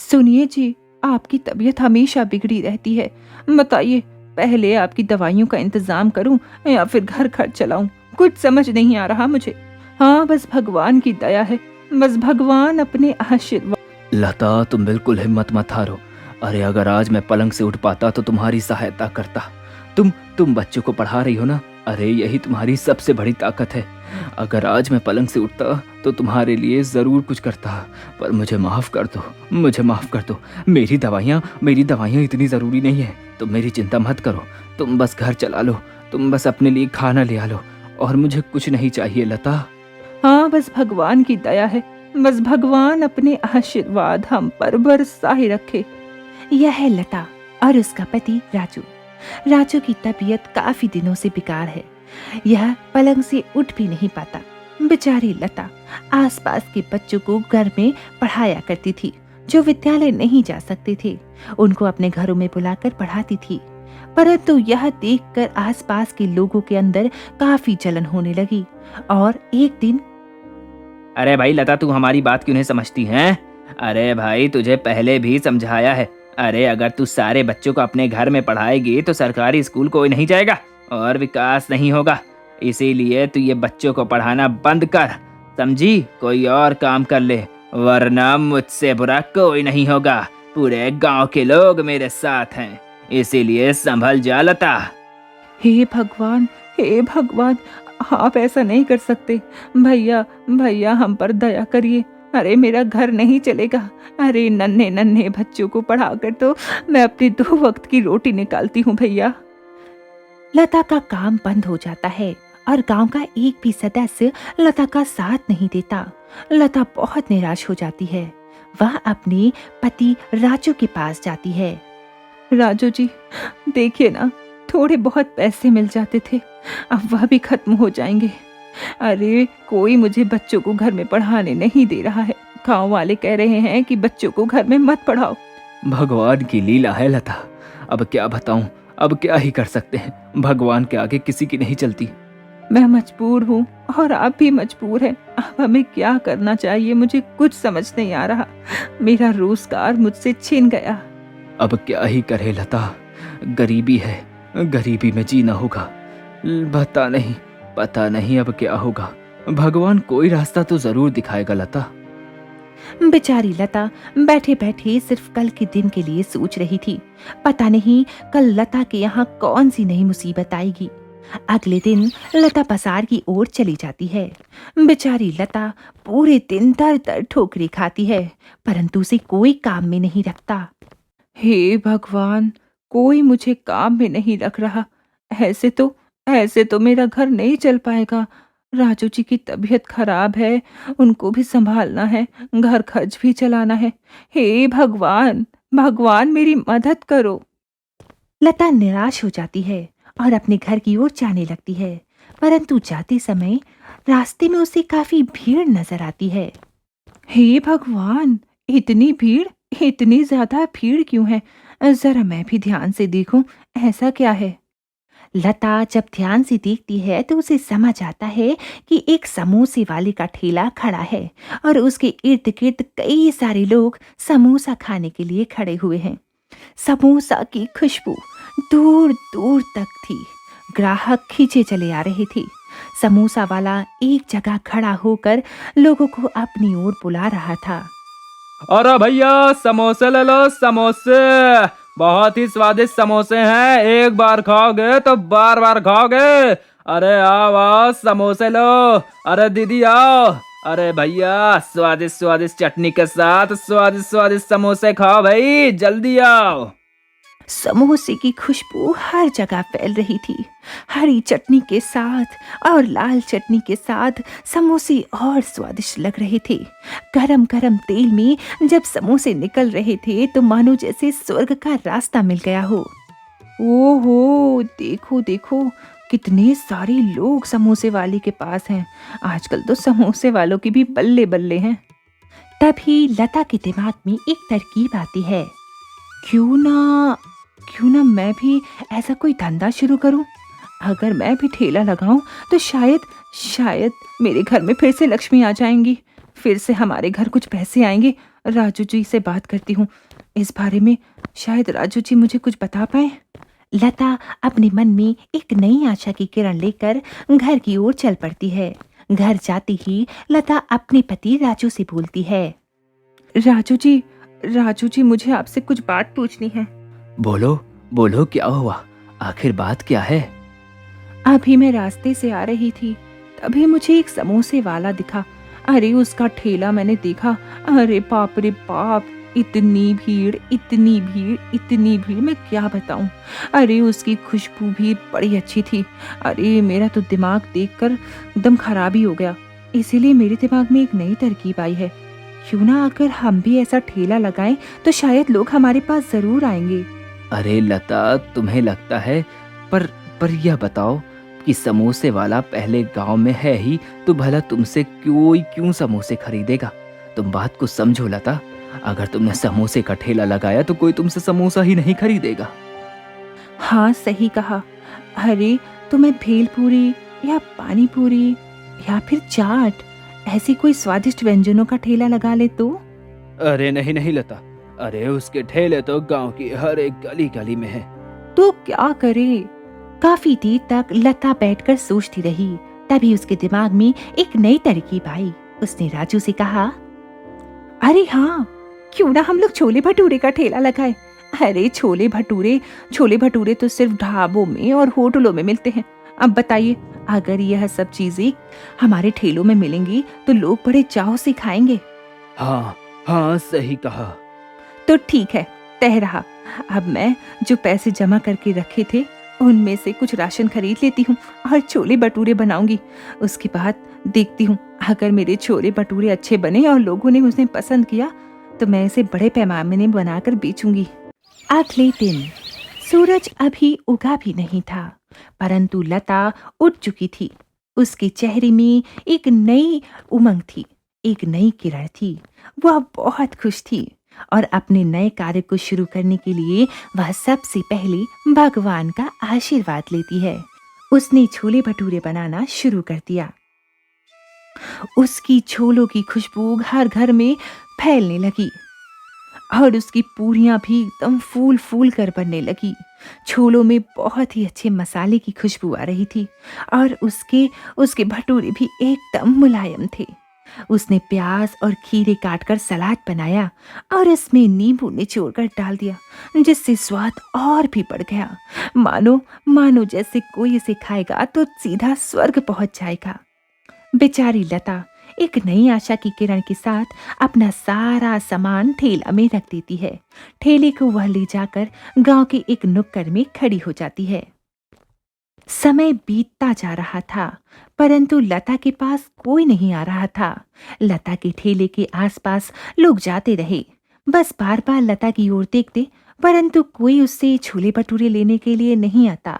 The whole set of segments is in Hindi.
सुनिए जी, आपकी तबीयत हमेशा बिगड़ी रहती है। बताइए, पहले आपकी दवाइयों का इंतजाम करूं या फिर घर खर्च चलाऊं? कुछ समझ नहीं आ रहा मुझे। हाँ, बस भगवान की दया है। बस भगवान अपने आशीर्वाद। लता, तुम बिल्कुल हिम्मत मत हारो। अरे अगर आज मैं पलंग से उठ पाता तो तुम्हारी सहायता करता। तुम बच्चों को पढ़ा रही हो ना? अरे यही तुम्हारी सबसे बड़ी ताकत है। अगर आज मैं पलंग से उठता तो तुम्हारे लिए ज़रूर कुछ करता। पर मुझे माफ़ कर दो, मुझे माफ़ कर दो। मेरी दवाइयाँ इतनी ज़रूरी नहीं है। तुम मेरी चिंता मत करो। तुम बस घर चला लो। तुम बस अपने लिए खाना ले आ लो। और मुझे कुछ नहीं चाहिए लता। हाँ, बस भगवान की दया है। बस भगवान अपने आशीर्वाद हम पर बरसाए रखे। यह है लता और उसका पति राजू। राजू की तबीयत काफी दिनों से बेकार है। यह पलंग से उठ भी नहीं पाता। बेचारी लता आसपास के बच्चों को घर में पढ़ाया करती थी, जो विद्यालय नहीं जा सकते थे। उनको अपने घरों में बुलाकर पढ़ाती थी। परंतु यह देखकर आसपास के लोगों के अंदर काफी जलन होने लगी। और एक दिन, अरे भाई लता, तू हमारी बात क्यों नहीं समझती हैं? अरे भाई, तुझे पहले भी समझाया है। अरे अगर तू सारे बच्चों को अपने घर में पढ़ाएगी तो सरकारी स्कूल कोई नहीं जाएगा और विकास नहीं होगा। इसीलिए तू ये बच्चों को पढ़ाना बंद कर, समझी? कोई और काम कर ले, वरना मुझसे बुरा कोई नहीं होगा। पूरे गांव के लोग मेरे साथ हैं, इसीलिए संभल जा लता। हे भगवान, हे भगवान, आप ऐसा नहीं कर सकते। भैया, भैया हम पर दया करिए। अरे मेरा घर नहीं चलेगा। अरे नन्हे नन्हे बच्चों को पढ़ाकर तो मैं अपनी 2 वक्त की रोटी निकालती हूँ भैया। लता का काम बंद हो जाता है और गांव का एक भी सदस्य लता का साथ नहीं देता। लता बहुत निराश हो जाती है। वह अपने पति राजू के पास जाती है। राजू जी, देखिए ना, थोड़े बहुत पैसे मिल जाते थे, अब वह भी खत्म हो जाएंगे। अरे कोई मुझे बच्चों को घर में पढ़ाने नहीं दे रहा है। गांव वाले कह रहे हैं कि बच्चों को घर में मत पढ़ाओ। भगवान की लीला है लता। अब क्या बताऊं, अब क्या ही कर सकते हैं। भगवान के आगे किसी की नहीं चलती। मैं मजबूर हूँ और आप भी मजबूर हैं। अब हमें क्या करना चाहिए, मुझे कुछ समझ नहीं आ रहा। मेरा रोजगार मुझसे छिन गया। अब क्या ही करे लता, गरीबी है, गरीबी में जीना होगा। पता नहीं अब क्या होगा। भगवान कोई रास्ता तो जरूर दिखाएगा लता। बेचारी लता बैठे बैठे सिर्फ कल के दिन के लिए सोच रही थी। पता नहीं कल लता के यहाँ कौन सी नई मुसीबत आएगी। अगले दिन लता बाजार की ओर चली जाती है। बेचारी लता पूरे दिन दर दर ठोकरें खाती है, परंतु उसे कोई काम में नहीं रखता। हे भगवान, कोई मुझे काम में नहीं रख रहा। ऐसे तो मेरा घर नहीं चल पाएगा। राजू जी की तबीयत खराब है, उनको भी संभालना है, घर खर्च भी चलाना है। हे भगवान, भगवान मेरी मदद करो। लता निराश हो जाती है और अपने घर की ओर जाने लगती है। परंतु जाते समय रास्ते में उसे काफी भीड़ नजर आती है। हे भगवान, इतनी भीड़, इतनी ज्यादा भीड़ क्यों है? जरा मैं भी ध्यान से देखूं, ऐसा क्या है? लता जब ध्यान से देखती है तो उसे समझ आता है कि एक समोसे वाले का ठेला खड़ा है और उसके इर्द गिर्द कई सारे लोग समोसा खाने के लिए खड़े हुए हैं। समोसा की खुशबू दूर दूर तक थी। ग्राहक खींचे चले आ रहे थे। समोसा वाला एक जगह खड़ा होकर लोगों को अपनी ओर बुला रहा था। अरे भैया, समोसे ले लो, समोसे। बहुत ही स्वादिष्ट समोसे हैं, एक बार खाओगे तो बार बार खाओगे। अरे आओ आओ, समोसे लो। अरे दीदी आओ। अरे भैया, स्वादिष्ट स्वादिष्ट चटनी के साथ स्वादिष्ट स्वादिष्ट समोसे खाओ भाई, जल्दी आओ। समोसे की खुशबू हर जगह फैल रही थी। हरी चटनी के साथ और लाल चटनी के साथ समोसे और स्वादिष्ट लग रहे थे। गरम गरम तेल में जब समोसे निकल रहे थे तो मानो जैसे स्वर्ग का रास्ता मिल गया हो। ओहो, देखो देखो, कितने सारे लोग समोसे वाले के पास हैं। आजकल तो समोसे वालों की भी बल्ले बल्ले हैं। तभी लता के दिमाग में एक तरकीब आती है। क्यों ना मैं भी ऐसा कोई धंधा शुरू करूं। अगर मैं भी ठेला लगाऊं तो शायद शायद मेरे घर में फिर से लक्ष्मी आ जाएंगी। फिर से हमारे घर कुछ पैसे आएंगे। राजू जी से बात करती हूँ इस बारे में, शायद राजू जी मुझे कुछ बता पाए। लता अपने मन में एक नई आशा की किरण लेकर घर की ओर चल पड़ती है। घर जाते ही लता अपने पति राजू से बोलती है, राजू जी मुझे आपसे कुछ बात पूछनी है। बोलो बोलो, क्या हुआ? आखिर बात क्या है? अभी मैं रास्ते से आ रही थी, तभी मुझे एक समोसे वाला दिखा। अरे उसका ठेला मैंने देखा, अरे बाप रे बाप, इतनी भीड़ इतनी भीड़ इतनी भीड़, मैं क्या बताऊं। अरे उसकी खुशबू भी बड़ी अच्छी थी। अरे मेरा तो दिमाग देखकर एकदम खराब ही हो गया। इसीलिए मेरे दिमाग में एक नई तरकीब आई है, क्यों ना अगर हम भी ऐसा ठेला लगाएं तो शायद लोग हमारे पास जरूर आएंगे। अरे लता, तुम्हें लगता है? पर यह बताओ कि समोसे वाला पहले गांव में है ही, तो भला तुमसे क्यों समोसे खरीदेगा? तुम बात को समझो लता, अगर तुमने समोसे का ठेला लगाया तो कोई तुमसे समोसा ही नहीं खरीदेगा। हाँ सही कहा। अरे तो मैं भेलपूरी या पानी पूरी या फिर चाट, ऐसी कोई स्वादिष्ट व्यंजनों का ठेला लगा ले तो? अरे नहीं नहीं लता, अरे उसके ठेले तो गांव की हर एक गली गली में है। तो क्या करे? काफी देर तक लता बैठकर सोचती रही। तभी उसके दिमाग में एक नई तरकीब आई। उसने राजू से कहा, अरे हाँ, क्यों ना हम लोग छोले भटूरे का ठेला लगाए। अरे छोले भटूरे तो सिर्फ ढाबों में और होटलों में मिलते हैं। अब बताइए, अगर यह सब चीजें हमारे ठेलों में मिलेंगी तो लोग बड़े चाव से खाएंगे। हाँ हाँ, सही कहा। तो ठीक है, तय रहा। अब मैं जो पैसे जमा करके रखे थे उनमें से कुछ राशन खरीद लेती हूँ और छोले भटूरे बनाऊंगी। उसके बाद देखती हूँ, अगर मेरे छोले भटूरे अच्छे बने और लोगों ने उन्हें पसंद किया तो मैं इसे बड़े पैमाने में बनाकर बेचूंगी। अगले दिन सूरज अभी उगा भी नहीं था, परंतु लता उठ चुकी थी। उसके चेहरे में एक नई उमंग थी, एक नई किरण थी। वह बहुत खुश थी और अपने नए कार्य को शुरू करने के लिए वह सबसे पहले भगवान का आशीर्वाद लेती है। उसने छोले भटूरे बनाना शुरू कर दिया। उसकी छोलों की खुशबू हर घर में फैलने लगी और उसकी पूरियां भी एकदम फूल फूल कर बनने लगी। छोलों में बहुत ही अच्छे मसाले की खुशबू आ रही थी और उसके भटूरे भी एकदम मुलायम थे। उसने प्याज और खीरे काटकर सलाद बनाया और इसमें नींबू निचोड़कर डाल दिया, जिससे स्वाद और भी बढ़ गया। मानो मानो जैसे कोई इसे खाएगा तो सीधा स्वर्ग पहुंच जाएगा। बेचारी लता एक नई आशा की किरण के साथ अपना सारा सामान ठेला में रख देती है। ठेले को वह ले जाकर गांव के एक नुक्कड़ में खड़ी हो जाती है। समय बीतता जा रहा था, परंतु लता के पास कोई नहीं आ रहा था। लता के ठेले के आसपास लोग जाते रहे, बस बार बार लता की ओर देखते, परंतु कोई उससे छोले भटूरे लेने के लिए नहीं आता।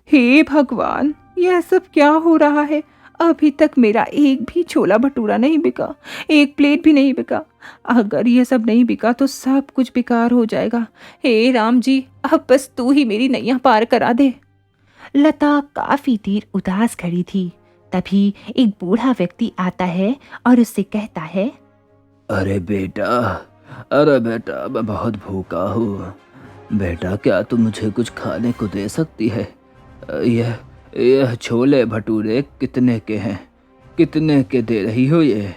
हे भगवान, यह सब क्या हो रहा है? अभी तक मेरा एक भी छोला भटूरा नहीं बिका, एक प्लेट भी नहीं बिका। अगर यह सब नहीं बिका तो सब कुछ बेकार हो जाएगा। हे राम जी, अब बस तू ही मेरी नैया पार करा दे। लता काफी देर उदास खड़ी थी। तभी एक बूढ़ा व्यक्ति आता है और उससे कहता है, अरे बेटा, मैं बहुत भूखा हूँ। बेटा, क्या तुम मुझे कुछ खाने को दे सकती है? यह छोले भटूरे कितने के हैं? कितने के दे रही हो ये?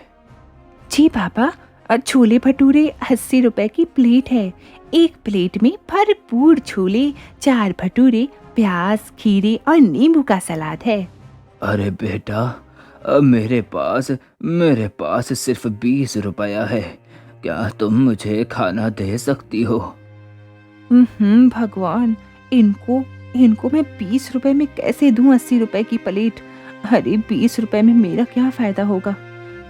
जी बाबा, छोले भटूरे 80 रुपए की प्लेट है। एक प्लेट में भरपूर छोले, 4 भटूरे, प्याज, खीरे और नींबू का सलाद है। अरे बेटा, मेरे पास सिर्फ 20 रुपया है। क्या तुम मुझे खाना दे सकती हो? भगवान, इनको मैं 20 रुपए में कैसे दूं 80 रुपए की प्लेट? अरे 20 रुपए में मेरा क्या फायदा होगा?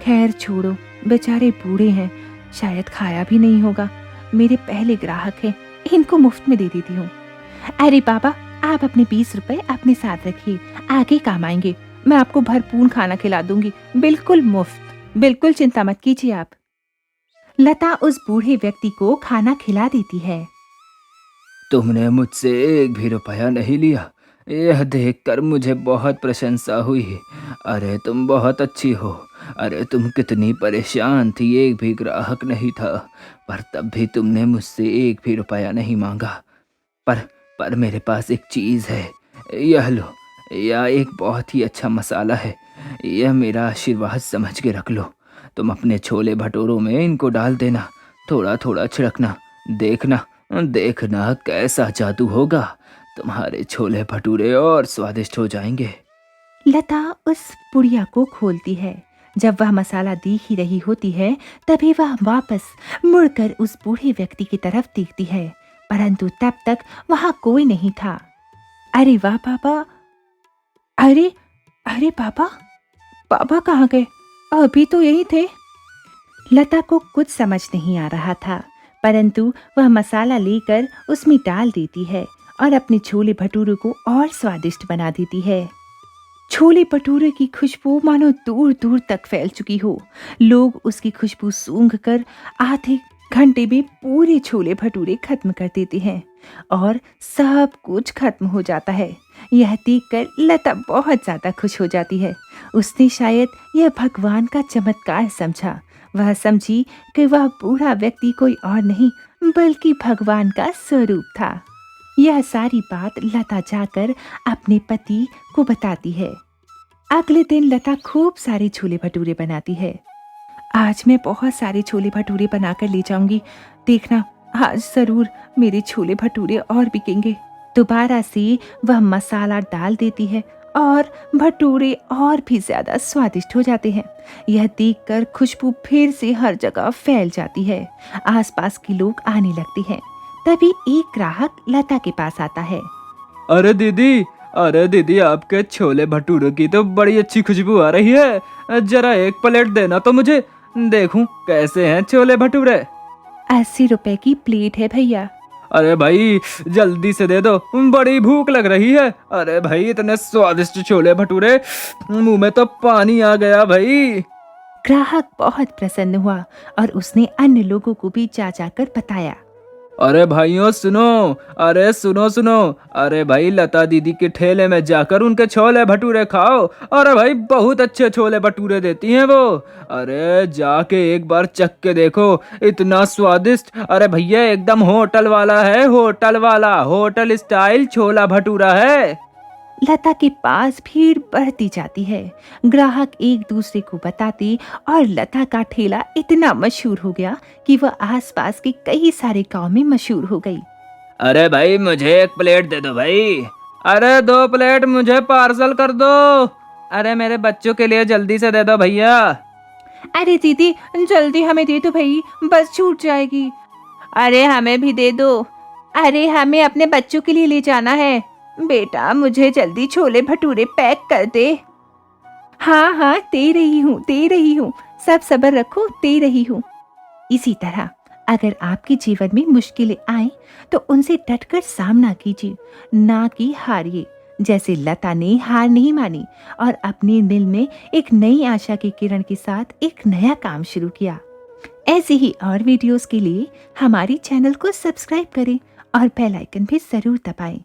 खैर छोड़ो, बेचारे बूढ़े हैं, शायद खाया भी नहीं होगा। मेरे पहले ग्राहक हैं, इनको मुफ्त में दे देती हूँ। अरे बाबा, आप अपने 20 रुपए अपने साथ रखिए, आगे काम आएंगे। मैं आपको भरपूर खाना खिला दूंगी, बिल्कुल मुफ्त। बिल्कुल चिंता मत कीजिए आप। लता उस बूढ़े व्यक्ति को खाना खिला देती है। तुमने मुझसे एक भी रुपया नहीं लिया, यह देखकर मुझे बहुत प्रशंसा हुई। अरे तुम बहुत अच्छी हो। अरे तुम कितनी परेशान थी, एक भी ग्राहक नहीं था, पर तब भी तुमने मुझसे एक भी रुपया नहीं मांगा। पर पर मेरे पास एक चीज़ है, यह लो। यह एक बहुत ही अच्छा मसाला है, यह मेरा आशीर्वाद समझ के रख लो। तुम अपने छोले भटूरों में इनको डाल देना, थोड़ा थोड़ा छिड़कना। देखना देखना कैसा जादू होगा, तुम्हारे छोले भटूरे और स्वादिष्ट हो जाएंगे। लता उस पुड़िया को खोलती है। जब वह मसाला देख ही रही होती है, तभी वह वापस मुड़कर उस बूढ़े व्यक्ति की तरफ देखती है, परंतु तब तक वहां कोई नहीं था। अरे वाह पापा! अरे अरे पापा, पापा कहाँ गए? अभी तो यही थे। लता को कुछ समझ नहीं आ रहा था, परंतु वह मसाला लेकर उसमें डाल देती है और अपने छोले भटूरे को और स्वादिष्ट बना देती है। छोले भटूरे की खुशबू मानो दूर दूर तक फैल चुकी हो। लोग उसकी खुशबू सूंघकर आधे घंटे में पूरे छोले भटूरे खत्म कर देते हैं और सब कुछ खत्म हो जाता है। यह देखकर लता बहुत ज्यादा खुश हो जाती है। उसने शायद यह भगवान का चमत्कार समझा। वह समझी कि वह बूढ़ा व्यक्ति कोई और नहीं बल्कि भगवान का स्वरूप था। यह सारी बात लता जाकर अपने पति को बताती है। अगले दिन लता खूब सारे छोले भटूरे बनाती है। आज मैं बहुत सारे छोले भटूरे बनाकर ले जाऊंगी, देखना आज जरूर मेरे छोले भटूरे और बिकेंगे। दोबारा से वह मसाला डाल देती है और भटूरे और भी ज्यादा स्वादिष्ट हो जाते हैं। यह देखकर खुशबू फिर से हर जगह फैल जाती है। आसपास के लोग आने लगते हैं। तभी एक ग्राहक लता के पास आता है। अरे दीदी, अरे दीदी, आपके छोले भटूरों की तो बड़ी अच्छी खुशबू आ रही है। जरा एक प्लेट देना तो मुझे, देखूं कैसे हैं छोले भटूरे। 80 रुपए की प्लेट है भैया। अरे भाई जल्दी से दे दो, बड़ी भूख लग रही है। अरे भाई इतने स्वादिष्ट छोले भटूरे, मुंह में तो पानी आ गया भाई। ग्राहक बहुत प्रसन्न हुआ और उसने अन्य लोगों को भी जा जाकर बताया। अरे भाइयों सुनो, अरे सुनो सुनो, अरे भाई लता दीदी के ठेले में जाकर उनके छोले भटूरे खाओ। अरे भाई बहुत अच्छे छोले भटूरे देती हैं वो। अरे जाके एक बार चख के देखो, इतना स्वादिष्ट। अरे भैया एकदम होटल वाला है, होटल वाला, होटल स्टाइल छोला भटूरा है। लता के पास भीड़ बढ़ती जाती है। ग्राहक एक दूसरे को बताते और लता का ठेला इतना मशहूर हो गया कि वह आसपास के कई सारे गांव में मशहूर हो गई। अरे भाई मुझे एक प्लेट दे दो भाई। अरे 2 प्लेट मुझे पार्सल कर दो। अरे मेरे बच्चों के लिए जल्दी से दे दो भैया। अरे दीदी जल्दी हमें दे दो भाई, बस छूट जाएगी। अरे हमें भी दे दो। अरे हमें अपने बच्चों के लिए ले जाना है। बेटा मुझे जल्दी छोले भटूरे पैक कर दे। हाँ हाँ दे रही हूँ, सब सब्र रखो, दे रही हूँ। इसी तरह अगर आपके जीवन में मुश्किलें आए तो उनसे डटकर सामना कीजिए, ना कि हारिए। जैसे लता ने हार नहीं मानी और अपने दिल में एक नई आशा की किरण के साथ एक नया काम शुरू किया। ऐसे ही और वीडियोस के लिए हमारे चैनल को सब्सक्राइब करें और बेल आइकन भी जरूर दबाएं।